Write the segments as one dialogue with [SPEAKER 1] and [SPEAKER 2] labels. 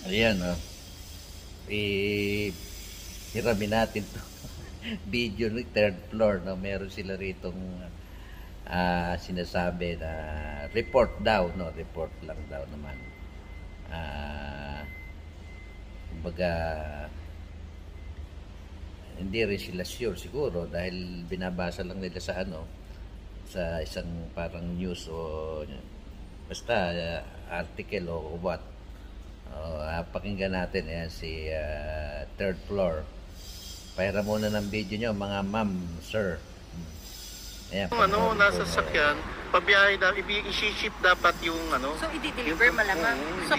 [SPEAKER 1] Ayan, oh. Hiramin natin to. Video ng third floor, no? Meron sila ritong sinasabi na report daw, no? Report lang daw naman. Kumbaga, hindi rin sila sure siguro dahil binabasa lang nila sa sa isang parang news o basta article o what. Pakinggan natin yan si third floor. Pahiram muna ng video nyo mga ma'am, sir. Ayan,
[SPEAKER 2] nasa sakyan, pabiyahe daw, i-ship dapat yung
[SPEAKER 3] So i-deliver malamang. So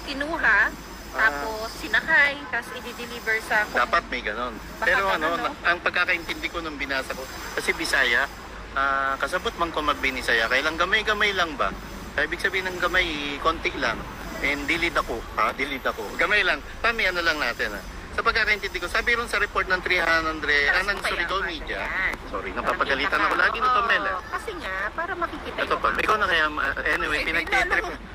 [SPEAKER 3] kinuha, tapos sinakay, tapos i-deliver sa...
[SPEAKER 2] Dapat may ganon. Pero ang pagkakaintindi ko nung binasa ko, kasi Bisaya, kasabot man ko magbinisaya, kailang gamay-gamay lang ba? Ibig sabihin ng gamay, konti lang. And dilid ako. Gamay lang. Ano lang natin Sa pagkakaintindi ko, sabi ron sa report ng 300, ng Surigao Media. Sorry, napapagalitan ako lagi nito, Mel.
[SPEAKER 3] Kasi nga, para makikita
[SPEAKER 2] ito pa, ikaw na kaya, anyway,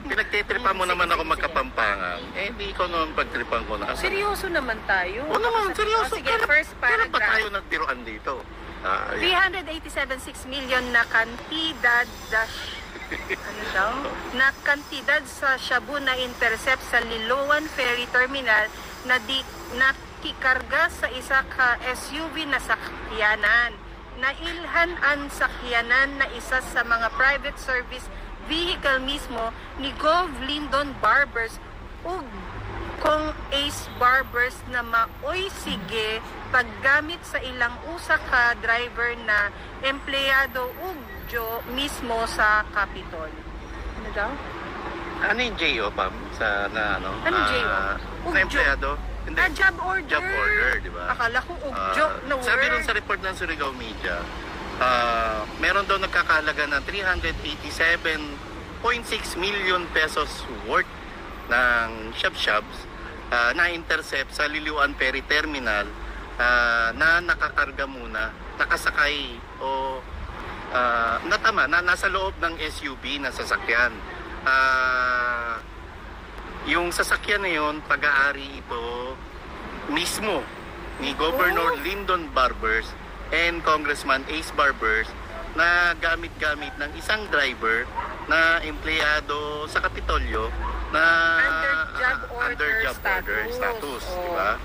[SPEAKER 2] pinagtitripan mo naman ako magkapampangan. Hindi ko naman pagtripan ko na.
[SPEAKER 3] Seryoso naman tayo.
[SPEAKER 2] Oo naman, seryoso.
[SPEAKER 3] Sige, first paragraph.
[SPEAKER 2] Kailan pa tayo nagbiruan dito?
[SPEAKER 3] 387.6 million na kantidad na kantidad sa Shabu na intercept sa Liloan Ferry Terminal na nakikarga sa isa ka SUV na sakyanan. Nailhan ang sakyanan na isa sa mga private service vehicle mismo ni Gov. Lyndon Barbers ug kung Ace Barbers na maoy sige paggamit sa ilang usa ka driver na empleyado ug mismo sa Capitol. Ano daw?
[SPEAKER 2] Ano yung J.O. Pam? Sa
[SPEAKER 3] Ano J.O.?
[SPEAKER 2] Na empleyado? Hindi.
[SPEAKER 3] Job order.
[SPEAKER 2] Job order, di ba?
[SPEAKER 3] Akala ko ugjo na word.
[SPEAKER 2] Sabi rin sa report ng Surigao Media, meron daw nagkakahalaga ng 387.6 million pesos worth ng shab-shabs na intercept sa Liloan Ferry Terminal na nakakarga muna, nakasakay o nasa loob ng SUV na sasakyan. Yung sasakyan na yun, pag-aari ito mismo ni Governor Lyndon Barbers and Congressman Ace Barbers na gamit-gamit ng isang driver na empleyado sa Kapitolyo na under job order status, di ba?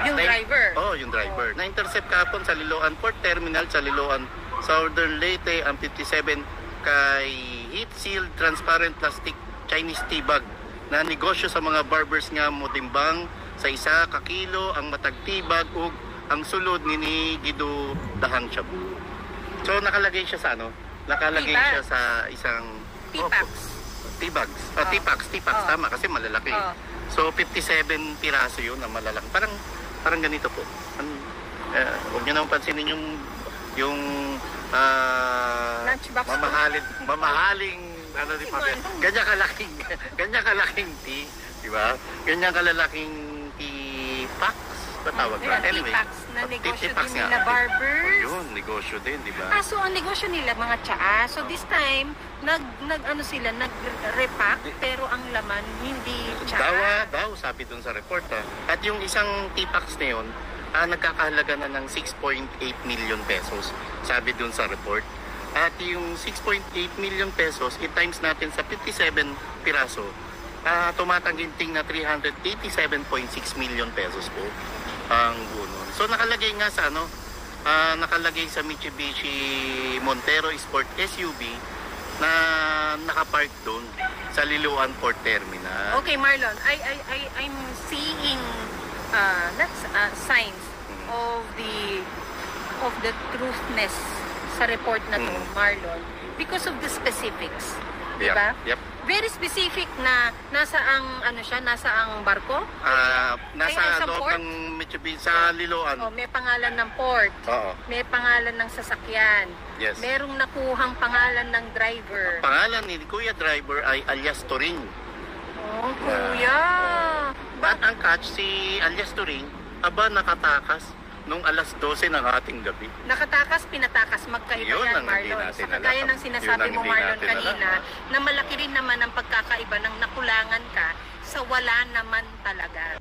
[SPEAKER 3] Yung driver.
[SPEAKER 2] Yung driver. Na-intercept kahapon sa Liloan Port Terminal sa Liloan Southern Leyte ang 57 kay heat sealed transparent plastic Chinese tea bag na negosyo sa mga barbers nga motimbang sa isa ka kilo ang matag tea bag ug ang sulod ni Gido Dahang Shabu. So nakalagay siya sa Nakalagay siya sa isang
[SPEAKER 3] tea bags.
[SPEAKER 2] Tea packs tama kasi malalaki. So 57 piraso 'yun na malalaki. Parang ganito po. Huwag niyo naman pansinin yung mamahaling di pa ganyan kalaking tea, di ba? Ganyan kalalaking tea packs patawag ba? Anyway,
[SPEAKER 3] tea packs na negosyo din nila barbers.
[SPEAKER 2] Yun, negosyo din, di ba?
[SPEAKER 3] So ang negosyo nila mga tsaa. So this time nag-repack pero ang laman hindi tsaa.
[SPEAKER 2] Daw sabi dun sa report At yung isang tea packs na yun, nagkakahalaga na ng 6.8 million pesos, sabi dun sa report. At yung 6.8 million pesos, i-times natin sa 57 piraso, tumatangginting na 387.6 million pesos po ang bunon. So nakalagay nga sa nakalagay sa Mitsubishi Montero Sport SUV na nakapark doon sa Liloan Port Terminal.
[SPEAKER 3] Okay, Marlon, I'm seeing signs of the truthness sa report na to, Marlon, because of the specifics. Diba?
[SPEAKER 2] Yep.
[SPEAKER 3] Very specific na nasa ang barko?
[SPEAKER 2] Nasa loob ng Mitsubishi sa Liloan.
[SPEAKER 3] May pangalan ng port. May pangalan ng sasakyan.
[SPEAKER 2] Yes.
[SPEAKER 3] Merong nakuhang pangalan ng driver.
[SPEAKER 2] Ang pangalan ni Kuya Driver ay alias Turing.
[SPEAKER 3] Kuya!
[SPEAKER 2] At ang catch, si alias Turing, nakatakas nung alas 12 ng ating gabi.
[SPEAKER 3] Nakatakas, pinatakas, magkaiba yan, Marlon. Sa kagaya ng sinasabi mo, Marlon, kanina, na malaki rin naman ang pagkakaiba ng nakulangan ka sa wala naman talaga.